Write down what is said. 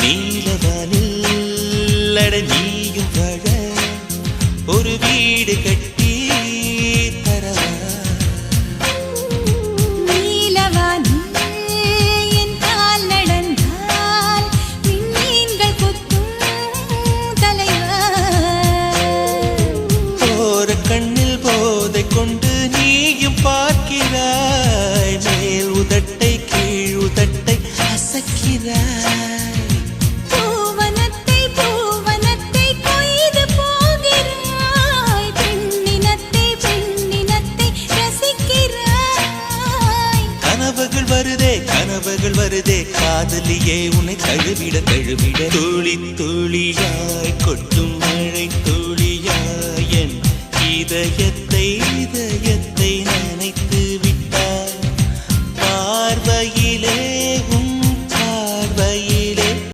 நீலவானில் அட நீயும் வாழ ஒரு வீடு கட்டி தரவா நீலவானில் என் கால் நடந்தால் விண்மீன்கள் கொத்தும் தலைவா போற கண்ணில் போதை கொண்டு நீயும் பார்க்கிறாய் மேல் உதட்டை கீழ் உதட்டை அசக்கிறாய் பூவனத்தை பூவனத்தை கொய்து போகிறாய் பெண்ணினத்தை பெண்ணினத்தை ரசிக்கிறாய் கனவுகள் வருதே காதலியே உன்னை தழுவிட தழுவிட துளி துளியாய் கொட்டும் மழை துளியாய் என் இதயத்தை